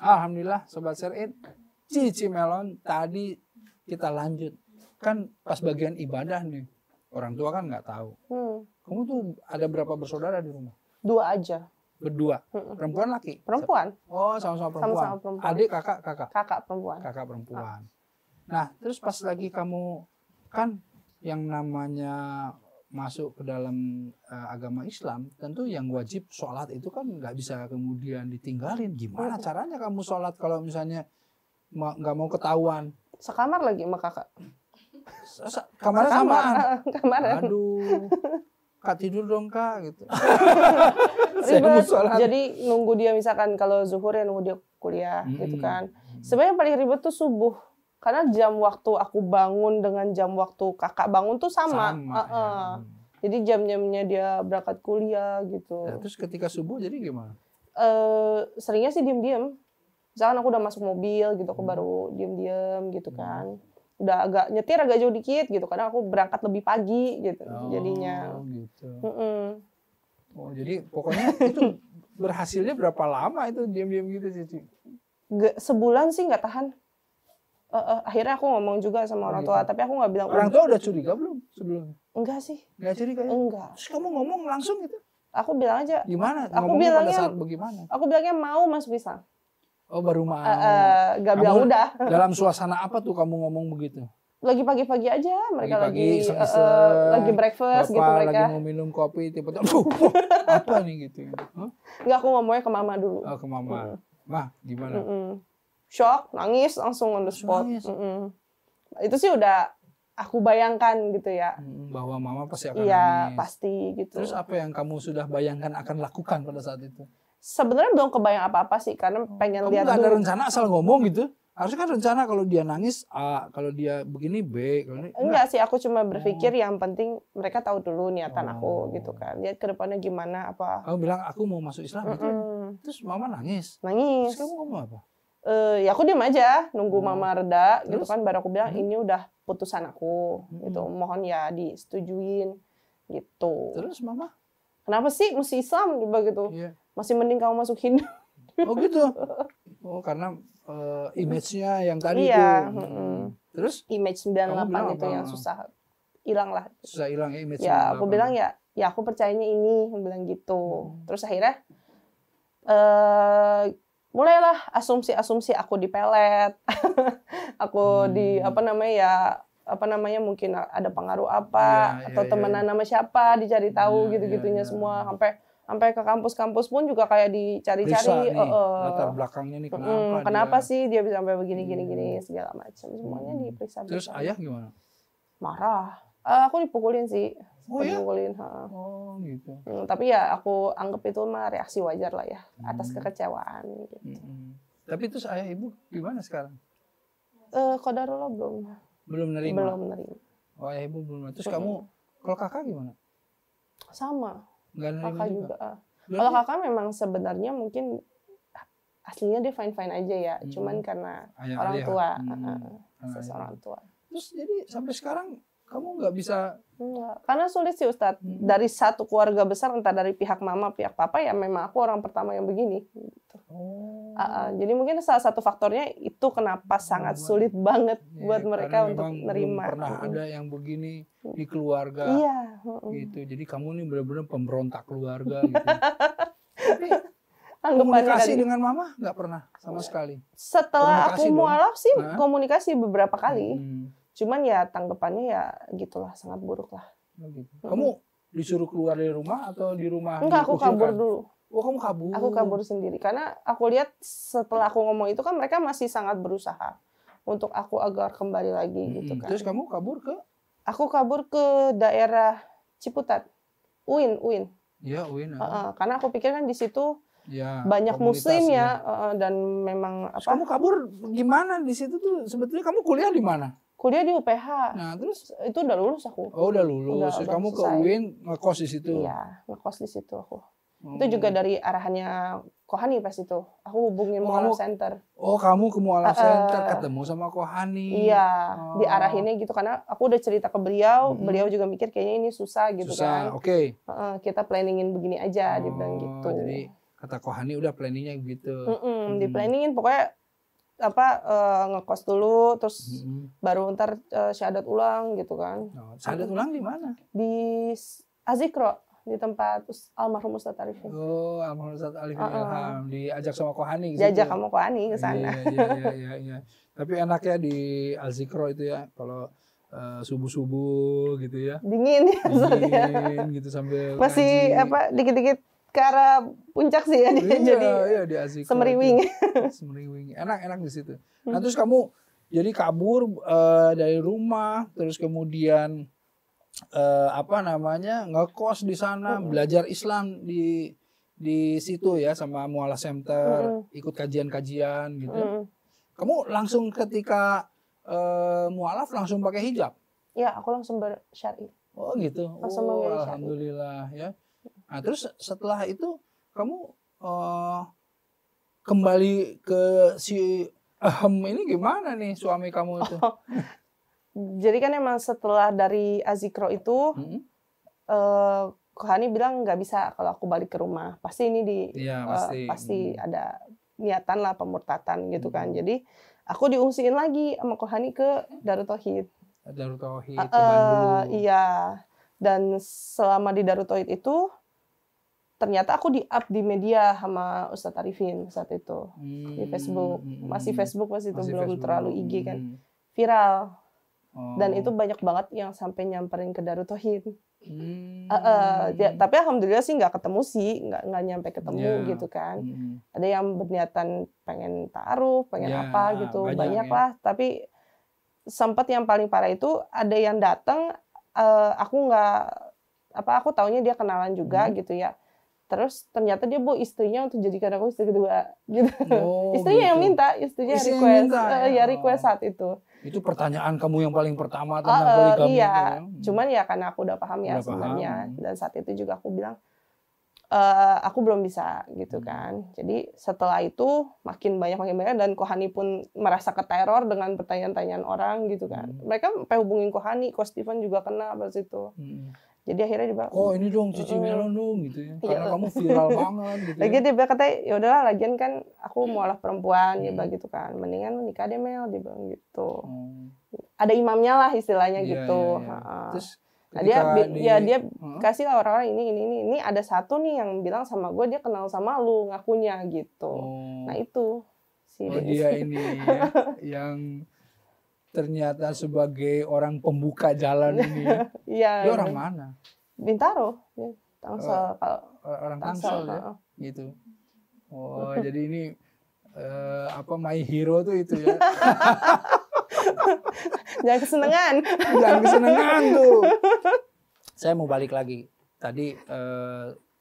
Alhamdulillah Sobat Syar'id, Cici Melon tadi kita lanjut. Kan pas bagian ibadah nih, orang tua kan nggak tahu. Kamu tuh ada berapa bersaudara di rumah? 2 aja. Berdua? Perempuan laki? Perempuan. Oh, sama-sama perempuan. Sama-sama perempuan. Adik, kakak? Kakak perempuan. Kakak perempuan. Nah, terus pas lagi kamu, kan yang namanya masuk ke dalam agama Islam, tentu yang wajib sholat itu kan nggak bisa kemudian ditinggalin. Gimana caranya kamu sholat kalau misalnya nggak mau ketahuan? Sekamar lagi sama kakak. Kamarnya samaan? Kamaran. Aduh, Kak tidur dong Kak, gitu. Saya mau sholat. Jadi nunggu dia, misalkan kalau zuhur ya nunggu dia kuliah gitu kan. Sebenarnya yang paling ribet tuh subuh. Karena jam waktu aku bangun dengan jam waktu kakak bangun tuh sama. Ya. Jadi jam-jamnya dia berangkat kuliah gitu. Nah, terus ketika subuh jadi gimana? Seringnya sih diem-diem. Misalkan aku udah masuk mobil gitu, aku baru diem-diem gitu kan. Udah agak nyetir agak jauh dikit gitu, karena aku berangkat lebih pagi gitu jadinya. Gitu. Oh, jadi pokoknya itu berhasilnya berapa lama itu diam-diam gitu Cici? Sebulan sih nggak tahan. Akhirnya aku ngomong juga sama orang tua, tapi aku nggak bilang. Orang tua udah curiga belum sebelumnya? Enggak sih. Nggak curiga ya? Enggak. Terus kamu ngomong langsung gitu? Aku bilang aja. Gimana? Aku Ngomongnya bilangnya, pada saat bagaimana? Aku bilangnya mau masuk Islam. Oh, baru mau. Gak bilang udah. Dalam suasana apa tuh kamu ngomong begitu? Lagi pagi-pagi aja, mereka pagi, lagi breakfast Bapak gitu mereka. Lagi mau minum kopi, tiba-tiba, apa nih gitu? Enggak, aku ngomongnya ke mama dulu. Oh, ke mama. Mah, gimana? Shock, nangis langsung on the spot. Itu sih udah aku bayangkan gitu ya. Bahwa mama pasti akan iya, nangis. Pasti gitu. Terus apa yang kamu sudah bayangkan akan lakukan pada saat itu? Sebenarnya belum kebayang apa-apa sih, karena pengen lihat dulu. Kamu dulu. gak ada rencana asal ngomong gitu? Harusnya kan rencana kalau dia nangis A, kalau dia begini B. Kalau enggak sih, aku cuma berpikir yang penting mereka tahu dulu niatan aku gitu kan. Lihat ke depannya gimana apa. Kamu bilang aku mau masuk Islam gitu. Terus mama nangis. Nangis. Terus kamu ngomong apa? Ya aku diam aja nunggu mama reda gitu kan, baru aku bilang ini udah putusan aku gitu, mohon ya disetujuin gitu. Terus mama? Kenapa sih mesti Islam juga gitu? Iya. Masih mending kamu masuk Hindu. Oh gitu. Oh karena image-nya yang tadi iya, itu. Terus image 98 itu yang susah hilang lah. Susah hilang ya image. Ya aku bilang ya aku percayanya ini, aku bilang gitu. Terus akhirnya mulailah asumsi aku dipelet, aku di apa namanya mungkin ada pengaruh apa atau temenan sama siapa, dicari tahu gitu-gitunya semua sampai ke kampus-kampus pun juga kayak dicari-cari latar belakangnya nih kenapa sih dia bisa sampai begini segala macam, semuanya diperiksa. Terus ayah gimana? Marah. Aku dipukulin sih. Dipukulin. Oh gitu. Tapi ya aku anggap itu mah reaksi wajar lah ya atas kekecewaan. Gitu. Tapi terus ayah ibu gimana sekarang? Qadarullah belum nerima. Oh ayah ibu belum. Terus kamu kalau kakak gimana? Sama. Nggak nerima kakak juga. Kalau kakak memang sebenarnya mungkin aslinya dia fine aja ya, cuman karena orang tua, seseorang tua. Terus jadi sampai sekarang kamu nggak bisa? Enggak, karena sulit sih Ustadz. Dari satu keluarga besar, entah dari pihak mama, pihak papa, ya memang aku orang pertama yang begini. Gitu. Jadi mungkin salah satu faktornya itu kenapa sangat sulit banget buat mereka untuk nerima. Belum pernah ada yang begini di keluarga. Iya. Gitu. Jadi kamu nih benar-benar pemberontak keluarga. Gitu. Tapi komunikasi dengan mama nggak pernah sama sekali. Setelah aku mualaf sih komunikasi beberapa kali. Cuman ya tanggapannya ya gitulah, sangat buruk lah. Gitu. Kamu disuruh keluar dari rumah atau di rumah? Enggak, aku kabur dulu. Oh, kamu kabur? Aku kabur sendiri. Karena aku lihat setelah aku ngomong itu kan mereka masih sangat berusaha untuk aku agar kembali lagi gitu kan. Terus kamu kabur ke? Aku kabur ke daerah Ciputat. UIN. Iya, UIN. Karena aku pikir kan di situ ya, banyak muslim ya. Dan memang apa? Kamu kabur gimana di situ tuh? Sebetulnya kamu kuliah di mana? Kuliah di UPH. Nah, terus itu udah lulus aku. Oh, udah lulus. Kamu ke UIN ngekos di situ. Iya, ngekos di situ aku. Itu juga dari arahannya Kohani pas itu. Aku hubungin Mualaf Center. Oh, kamu ke Mualaf Center ketemu sama Kohani. Iya, diarahinnya gitu karena aku udah cerita ke beliau, beliau juga mikir kayaknya ini susah gitu kan. Oke. Kita planningin begini aja, dia bilang gitu. Jadi kata Kohani udah planningnya gitu. Di planningin pokoknya ngekos dulu, terus baru ntar syahadat ulang gitu kan. Syahadat ulang di mana? Di Azikro, di tempat almarhum Ustadz Arifin. Oh, almarhum Ustadz Arifin Ilham. Diajak sama Kohani. Diajak sama Kohani ke sana. Iya. Tapi enaknya di Azikro itu ya, kalau subuh-subuh gitu ya. Dingin gitu sambil masih ngaji. Dikit-dikit ke arah puncak sih ya dia jadi di Azikro semeriwing. Semeriwing. Enak di situ. Nah, terus kamu jadi kabur dari rumah, terus kemudian ngekos di sana, belajar Islam di situ ya sama Mualaf Center, ikut kajian-kajian gitu. Kamu langsung ketika mualaf langsung pakai hijab? Iya, aku langsung bersyari. Oh gitu. Langsung memilih syari. Alhamdulillah ya. Nah, terus setelah itu kamu kembali ke si ini gimana nih suami kamu itu? Jadi kan emang setelah dari Azikro itu, Kohani bilang nggak bisa kalau aku balik ke rumah. Pasti ini pasti ada niatan lah pemurtatan gitu kan. Jadi aku diungsiin lagi sama Kohani ke Darut Tauhid. Darut Tauhid ke Bandung. Iya. Dan selama di Darut Tauhid itu ternyata aku di-up di media sama Ustadz Arifin saat itu. Di Facebook. Masih Facebook pas itu, belum terlalu IG kan. Viral. Dan itu banyak banget yang sampai nyamperin ke Darut Tauhid. Tapi alhamdulillah sih nggak ketemu sih, nggak nyampe ketemu gitu kan. Ada yang berniatan pengen ta'aruf, pengen apa gitu, banyak lah. Tapi sempat yang paling parah itu ada yang datang, aku taunya dia kenalan juga gitu ya. Terus ternyata dia bawa istrinya untuk jadikan aku istri kedua gitu. Istrinya yang minta, istrinya request, request saat itu. Itu pertanyaan kamu yang paling pertama tentang poligami. Iya, cuman ya karena aku udah paham ya sebenarnya. Dan saat itu juga aku bilang, aku belum bisa gitu kan. Jadi setelah itu makin banyak dan Kohani pun merasa keteror dengan pertanyaan-pertanyaan orang gitu kan. Mereka sampai hubungin Kohani, Ko Stephen juga kena pas itu. Jadi akhirnya dia bilang, ini dong Cici Melon dong gitu ya. Karena kamu viral banget gitu. Lagi dia bilang katanya, ya udahlah lagian kan aku mualaf perempuan dia bilang gitu kan. Mendingan nikah deh Mel, dia bilang gitu. Ada imamnya lah istilahnya gitu. Terus dia kasih lah orang-orang ini ada satu nih yang bilang sama gue dia kenal sama lu ngakunya gitu. Nah itu si dia ini ya, yang ternyata sebagai orang pembuka jalan ini. Dia orang mana? Bintaro, Tangsel. Orang Tangsel ya, gitu. Oh, jadi ini my hero tuh itu ya. Jangan kesenangan. Jangan kesenangan tuh. Saya mau balik lagi. Tadi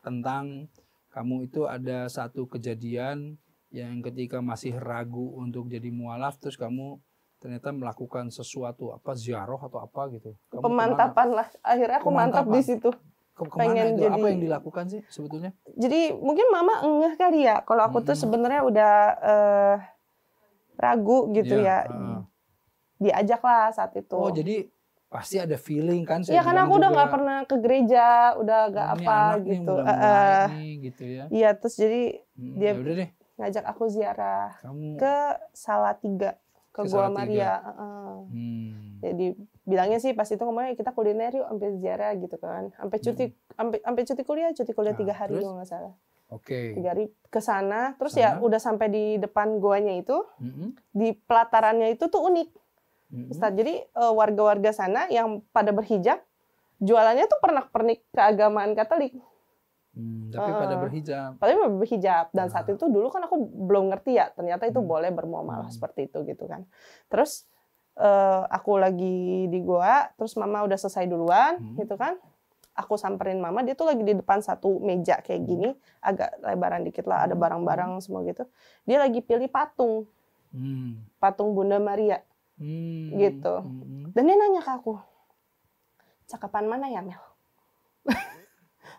tentang kamu itu ada satu kejadian yang ketika masih ragu untuk jadi mualaf, terus kamu ternyata melakukan sesuatu ziarah atau apa gitu. Kamu pemantapan lah. Akhirnya aku mantap di situ. Pengen jadi apa yang dilakukan sih sebetulnya? Jadi mungkin mama ngeh kali ya kalau aku tuh sebenarnya udah ragu gitu ya. Diajak lah saat itu. Oh, jadi pasti ada feeling kan? Iya, karena aku udah nggak pernah ke gereja, udah nggak apa gitu. Gitu ya. Iya, terus jadi dia udah deh. ngajak aku ziarah ke Salatiga. Ke Gua Maria. Jadi bilangnya sih pas itu ngomongnya kita kuliner yuk, sampai ziarah gitu kan. Sampai cuti kuliah 3 hari kalau nggak salah. 3 hari ke sana, terus ya udah sampai di depan goanya itu, di pelatarannya itu tuh unik. Ustaz, jadi warga-warga sana yang pada berhijab, jualannya tuh pernak-pernik keagamaan Katolik. Tapi pada berhijab. Dan saat itu dulu kan aku belum ngerti ya, ternyata itu boleh bermuamalah seperti itu gitu kan. Terus aku lagi di goa, terus mama udah selesai duluan gitu kan. Aku samperin mama, dia tuh lagi di depan satu meja kayak gini, agak lebaran dikit lah, ada barang-barang semua gitu. Dia lagi pilih patung. Patung Bunda Maria. Gitu. Dan dia nanya ke aku, cakapan mana ya Mel?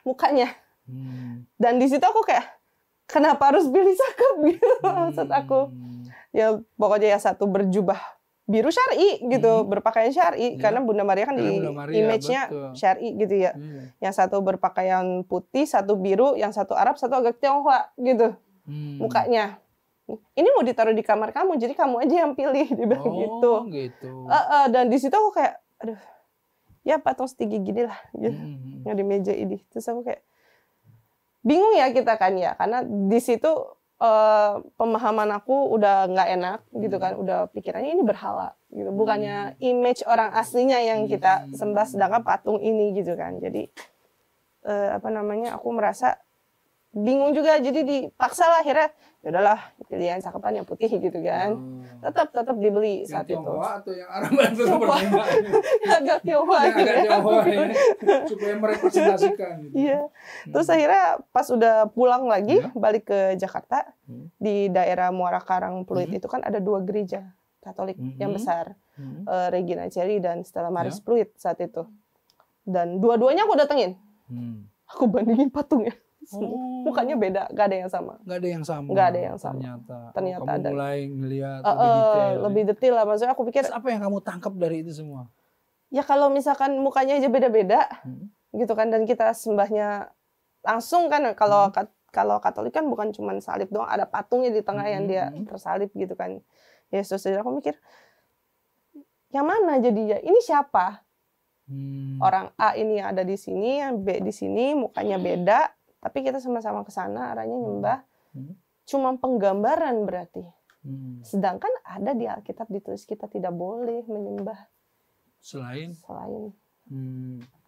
Mukanya. Dan di situ aku kayak, kenapa harus pilih cakep gitu maksud aku. Ya pokoknya ya satu berjubah biru syar'i gitu, berpakaian syar'i, karena Bunda Maria kan di image-nya syar'i gitu ya. Yang satu berpakaian putih, satu biru, yang satu Arab, satu agak Tionghoa gitu mukanya. Ini mau ditaruh di kamar kamu, jadi kamu aja yang pilih, dibilang gitu. Dan di situ aku kayak, aduh, ya patung setinggi gini lah, gitu, yang di meja ini. Terus aku kayak bingung ya kita kan ya, karena di situ pemahaman aku udah nggak enak gitu kan, udah pikirannya ini berhala, gitu, bukannya image orang aslinya yang kita sembah, sedangkan patung ini gitu kan. Jadi aku merasa bingung juga, jadi dipaksa lah akhirnya, ya udahlah pilih yang cakepan yang putih gitu kan. Tetap dibeli saat itu. Tionghoa atau yang Arab itu pertama. Agak Tionghoa. Agak Tionghoa ya, supaya merepresentasikan. Gitu. Iya. Terus akhirnya pas udah pulang lagi balik ke Jakarta, di daerah Muara Karang Pluit itu kan ada 2 gereja Katolik yang besar, Regina Coeli dan Stella Maris Pluit saat itu. Dan dua-duanya aku datengin. Aku bandingin patungnya. Mukanya beda, gak ada yang sama. Gak ada yang sama. Gak ada yang sama. Ternyata kamu mulai ngelihat lebih detail lah. Maksudnya aku pikir. Terus apa yang kamu tangkap dari itu semua? Ya kalau misalkan mukanya aja beda-beda, gitu kan, dan kita sembahnya langsung kan. Kalau Katolik kan bukan cuma salib doang, ada patungnya di tengah yang dia tersalib gitu kan. Yesus. Jadi aku mikir, yang mana jadinya? Ini siapa? Orang A ini yang ada di sini, yang B di sini, mukanya beda. Tapi kita sama-sama ke sana, arahnya nyembah. Cuma penggambaran berarti. Sedangkan ada di Alkitab ditulis kita tidak boleh menyembah selain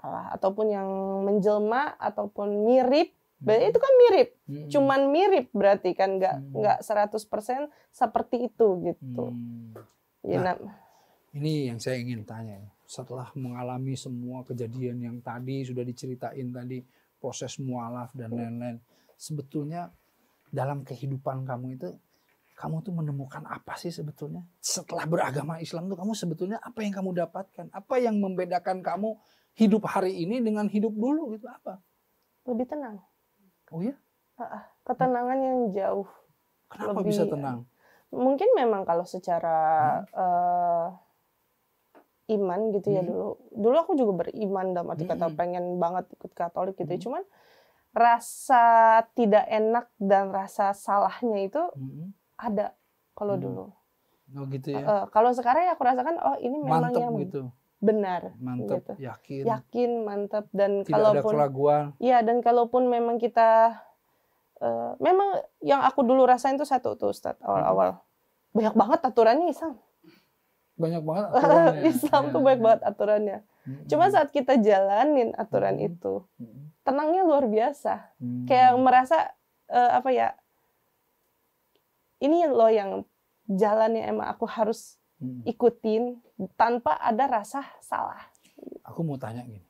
Allah, ataupun yang menjelma ataupun mirip. Berarti itu kan mirip. Cuman mirip berarti kan enggak 100% seperti itu gitu. Nah, ini yang saya ingin tanya. Setelah mengalami semua kejadian yang tadi sudah diceritain tadi, proses mualaf dan lain-lain, sebetulnya dalam kehidupan kamu itu, kamu tuh menemukan apa sih sebetulnya? Setelah beragama Islam tuh kamu sebetulnya apa yang kamu dapatkan? Apa yang membedakan kamu hidup hari ini dengan hidup dulu gitu, apa? Lebih tenang. Oh ya? Ketenangan yang jauh. Kenapa bisa tenang? Mungkin memang kalau secara iman gitu ya, dulu aku juga beriman dalam arti kata pengen banget ikut Katolik gitu. Cuman rasa tidak enak dan rasa salahnya itu ada kalau dulu. Oh gitu ya. Kalau sekarang ya aku rasakan, oh ini memang mantep yang gitu. Benar. Mantep, gitu. Yakin, mantep, dan tidak kalaupun ada keraguan. Iya, dan kalaupun memang kita memang yang aku dulu rasain tuh satu tuh Ustadz, awal-awal banyak banget aturannya Islam. Banyak banget aturannya. Islam tuh banyak banget aturannya. Cuma saat kita jalanin aturan itu, tenangnya luar biasa. Kayak merasa ini loh yang jalannya emang aku harus ikutin tanpa ada rasa salah. Aku mau tanya gini,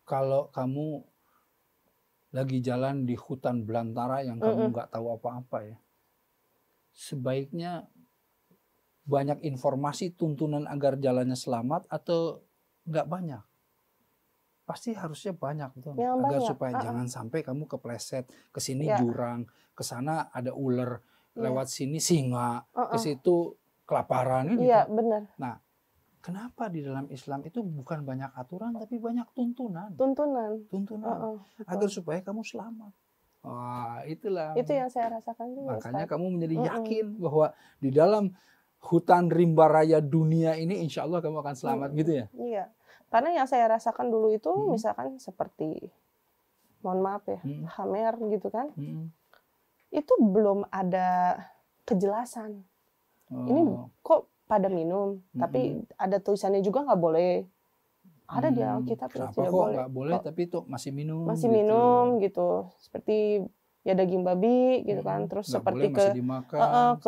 kalau kamu lagi jalan di hutan belantara yang kamu nggak tahu apa-apa ya, sebaiknya banyak informasi tuntunan agar jalannya selamat atau nggak banyak? Pasti harusnya banyak tuh, agar supaya jangan sampai kamu kepleset, ke sini jurang, ke sana ada ular, lewat sini singa, ke situ kelaparan gitu. Iya, benar. Nah, kenapa di dalam Islam itu bukan banyak aturan tapi banyak tuntunan? Agar supaya kamu selamat. Wah, itulah. Itu yang saya rasakan juga. Makanya kamu menjadi yakin bahwa di dalam hutan rimba raya dunia ini insya Allah kamu akan selamat gitu ya? Iya, karena yang saya rasakan dulu itu misalkan seperti, mohon maaf ya, Khamer gitu kan, itu belum ada kejelasan. Ini kok pada minum, tapi ada tulisannya juga nggak boleh. Ada di Alkitab tidak boleh. Nggak boleh, tapi itu masih minum. Masih gitu. Minum gitu, seperti ya daging babi gitu kan, terus seperti ke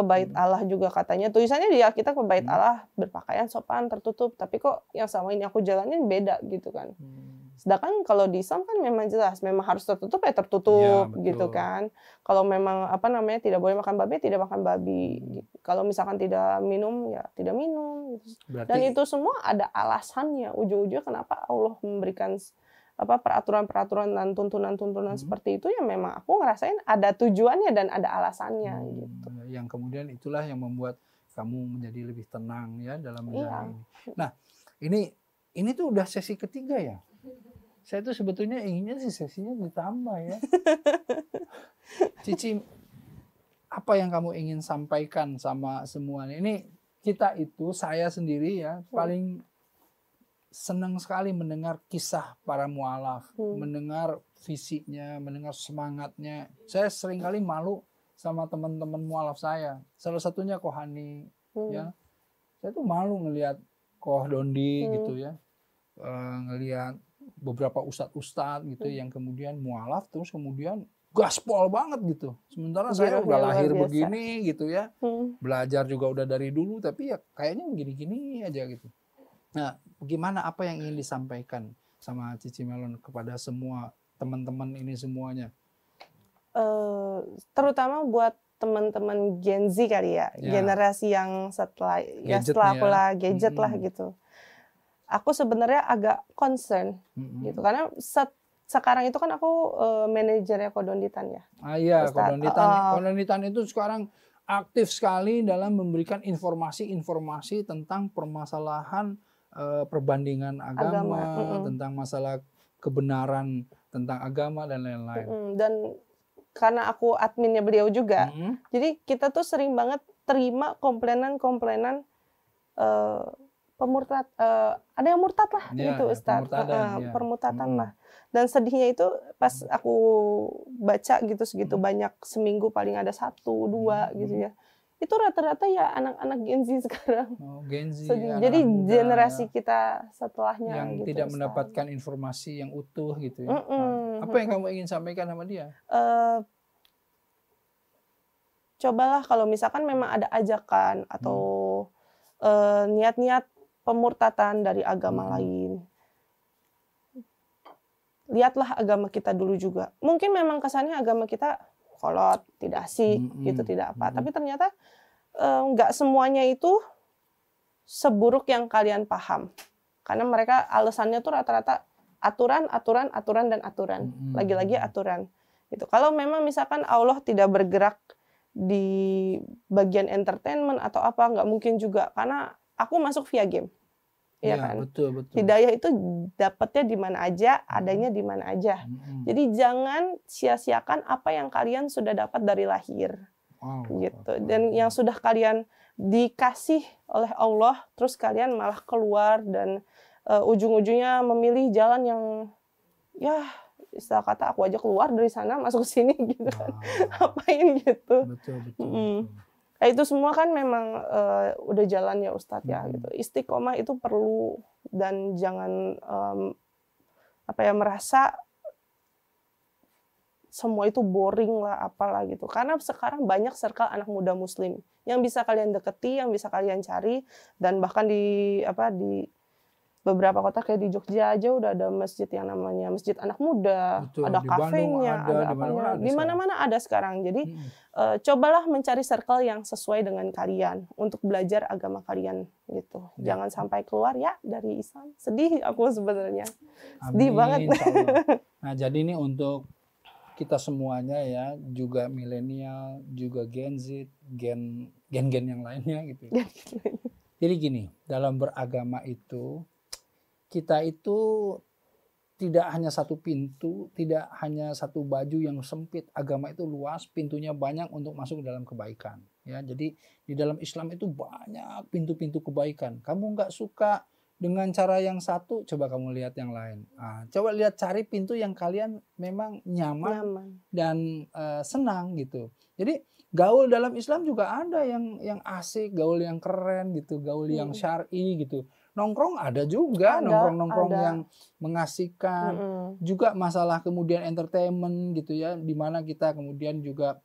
bait Allah juga katanya tulisannya di Alkitab ke bait Allah berpakaian sopan tertutup, tapi kok yang sama ini aku jalanin beda gitu kan. Sedangkan kalau di Islam kan memang jelas, memang harus tertutup ya tertutup ya, gitu kan. Kalau memang tidak boleh makan babi, tidak makan babi. Gitu. Kalau misalkan tidak minum ya tidak minum. Gitu. Dan itu semua ada alasannya, ujung-ujungnya kenapa Allah memberikan peraturan-peraturan dan tuntunan-tuntunan seperti itu, ya memang aku ngerasain ada tujuannya dan ada alasannya gitu. Yang kemudian itulah yang membuat kamu menjadi lebih tenang ya dalam Iya. menjalani ini. Nah, ini tuh udah sesi ketiga ya. Saya tuh sebetulnya inginnya sih sesinya ditambah ya. Cici, apa yang kamu ingin sampaikan sama semuanya? Ini kita itu, saya sendiri ya, paling senang sekali mendengar kisah para mualaf, mendengar visinya, mendengar semangatnya. Saya seringkali malu sama teman-teman mualaf saya. Salah satunya Kohani, ya. Saya tuh malu ngelihat Koh Dondi gitu ya, ngelihat beberapa ustadz-ustadz gitu yang kemudian mualaf terus kemudian gaspol banget gitu. Sementara saya udah lahir begini gitu ya, belajar juga udah dari dulu, tapi ya kayaknya gini-gini aja gitu. Nah, bagaimana, apa yang ingin disampaikan sama Cici Melon kepada semua teman-teman ini semuanya? Terutama buat teman-teman Gen Z kali ya, generasi yang setelah aku lah gadget lah gitu. Aku sebenarnya agak concern gitu, karena sekarang itu kan aku manajernya Kodonditan ya. Iya, Kodonditan itu sekarang aktif sekali dalam memberikan informasi-informasi tentang permasalahan perbandingan agama. Tentang masalah kebenaran tentang agama dan lain-lain. Dan karena aku adminnya beliau juga, jadi kita tuh sering banget terima komplainan pemurtad, ada yang murtad lah gitu Ustadz, permurtadan lah. Dan sedihnya itu pas aku baca gitu segitu banyak, seminggu paling ada 1, 2 gitu ya. Itu rata-rata ya anak-anak Gen Z sekarang. Gen Z, jadi generasi kita setelahnya yang gitu, tidak Ustaz. mendapatkan informasi yang utuh gitu ya. Apa yang kamu ingin sampaikan sama dia? Cobalah kalau misalkan memang ada ajakan atau niat-niat pemurtatan dari agama lain, lihatlah agama kita dulu juga. Mungkin memang kesannya agama kita kolot, tidak asik, gitu, tidak apa. Tapi ternyata nggak semuanya itu seburuk yang kalian paham. Karena mereka alasannya tuh rata-rata aturan, dan aturan. Lagi-lagi aturan. Gitu. Kalau memang misalkan Allah tidak bergerak di bagian entertainment atau apa, nggak mungkin juga. Karena aku masuk via game. Ya kan? Betul. Hidayah itu dapatnya di mana aja, adanya di mana aja. Jadi jangan sia-siakan apa yang kalian sudah dapat dari lahir. Gitu. Dan yang sudah kalian dikasih oleh Allah, terus kalian malah keluar dan ujung-ujungnya memilih jalan yang ya istilah kata aku aja keluar dari sana masuk ke sini gitu. Apain gitu. Betul. Itu semua kan memang udah jalan ya Ustadz ya gitu. Istiqomah itu perlu, dan jangan merasa semua itu boring lah apalah gitu. Karena sekarang banyak circle anak muda muslim yang bisa kalian deketi, yang bisa kalian cari, dan bahkan di beberapa kota kayak di Jogja aja udah ada masjid yang namanya Masjid Anak Muda, ada kafenya, ada apanya, di mana-mana ada sekarang. Jadi cobalah mencari circle yang sesuai dengan kalian untuk belajar agama kalian gitu. Jangan sampai keluar ya dari Islam. Sedih aku sebenarnya. Sedih banget. Nah, jadi ini untuk kita semuanya ya, juga milenial, juga Gen Z, gen-gen yang lainnya gitu. Jadi gini, dalam beragama itu kita itu tidak hanya satu pintu, tidak hanya satu baju yang sempit. Agama itu luas, pintunya banyak untuk masuk ke dalam kebaikan. Ya, jadi di dalam Islam itu banyak pintu-pintu kebaikan. Kamu nggak suka dengan cara yang satu, coba kamu lihat yang lain. Coba lihat, cari pintu yang kalian memang nyaman. Dan senang gitu. Jadi gaul dalam Islam juga ada yang asik, gaul yang keren gitu, gaul yang syar'i gitu. Nongkrong ada juga, nongkrong-nongkrong yang mengasihkan. Juga masalah kemudian entertainment gitu ya, di mana kita kemudian juga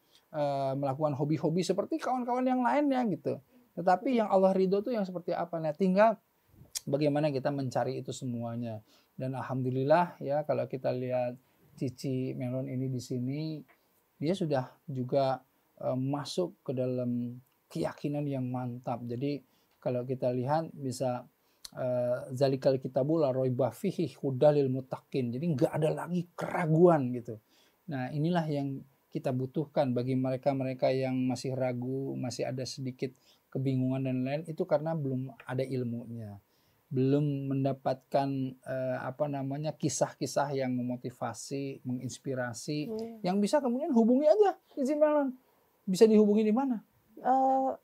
melakukan hobi-hobi seperti kawan-kawan yang lainnya gitu. Tetapi yang Allah ridho tuh yang seperti apa? Nah, tinggal bagaimana kita mencari itu semuanya. Dan alhamdulillah ya, kalau kita lihat Cici Melon ini di sini, dia sudah juga masuk ke dalam keyakinan yang mantap. Jadi kalau kita lihat bisa zalikal kitabul la raiba fihi hudal lil muttaqin. Jadi nggak ada lagi keraguan gitu. Nah, inilah yang kita butuhkan bagi mereka-mereka yang masih ragu, masih ada sedikit kebingungan dan lain, itu karena belum ada ilmunya. Belum mendapatkan kisah-kisah yang memotivasi, menginspirasi, yang bisa kemudian hubungi aja Cici Melon. Bisa dihubungi di mana?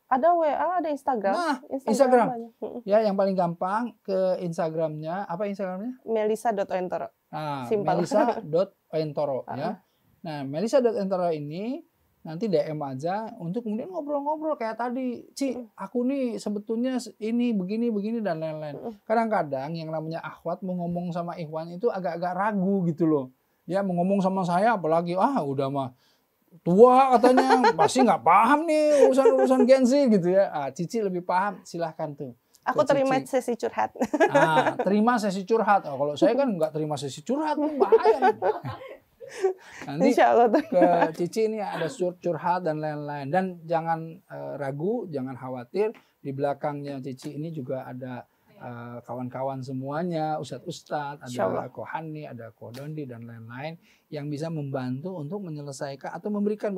Ada WA, ada Instagram. Nah, Instagram. Ya, yang paling gampang ke Instagramnya. Apa Instagramnya? Melisa.oentoro. Nah, Melisa.oentoro ya. Nah, Melisa.oentoro ini nanti DM aja untuk kemudian ngobrol-ngobrol kayak tadi. Ci, aku nih sebetulnya ini begini dan lain-lain. Kadang-kadang yang namanya akhwat mau ngomong sama ikhwan itu agak-agak ragu gitu loh. Ya, mau ngomong sama saya apalagi udah mah tua katanya, pasti nggak paham nih urusan Gen Z gitu ya. Cici lebih paham, silahkan tuh. Aku terima sesi curhat. Terima sesi curhat. Kalau saya kan nggak terima sesi curhat, bahaya. Nanti ke Cici ini ada curhat dan lain-lain. Dan jangan ragu, jangan khawatir. Di belakangnya Cici ini juga ada kawan-kawan semuanya, ustadz-ustadz, ada Kohani, ada Kodondi dan lain-lain yang bisa membantu untuk menyelesaikan atau memberikan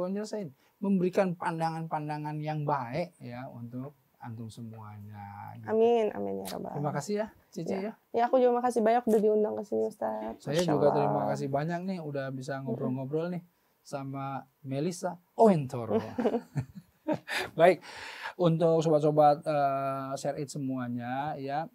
memberikan pandangan-pandangan yang baik ya untuk antum semuanya. Gitu. Amin ya Rabbal. Terima kasih ya Cici ya. Ya aku juga makasih banyak udah diundang ke sini Ustaz. Saya juga terima kasih banyak nih udah bisa ngobrol-ngobrol nih sama Melisa.oentoro. Baik, untuk sobat-sobat share it semuanya ya,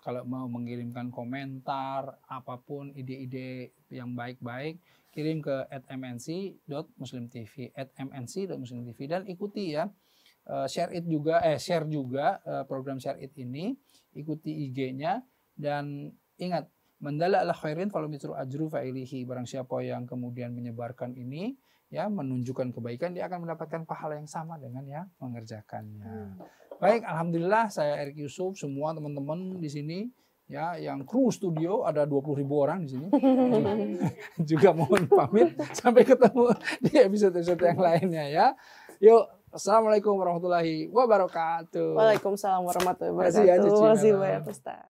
kalau mau mengirimkan komentar apapun, ide-ide yang baik-baik, kirim ke @mnc.muslimtv, @mnc.muslimtv, dan ikuti ya, share juga program share it ini, ikuti IG-nya, dan ingat, mandala ala khairin falahu mithlu ajru fa'ilihi. Barang siapa yang kemudian menyebarkan ini ya, menunjukkan kebaikan, dia akan mendapatkan pahala yang sama dengan yang mengerjakannya. Baik, alhamdulillah saya Erik Yusuf, semua teman-teman di sini ya, yang kru studio ada 20.000 orang di sini. Juga mohon pamit, sampai ketemu di episode-episode yang lainnya ya. Yuk, assalamualaikum warahmatullahi wabarakatuh. Waalaikumsalam warahmatullahi wabarakatuh. Terima kasih banyak Ustaz.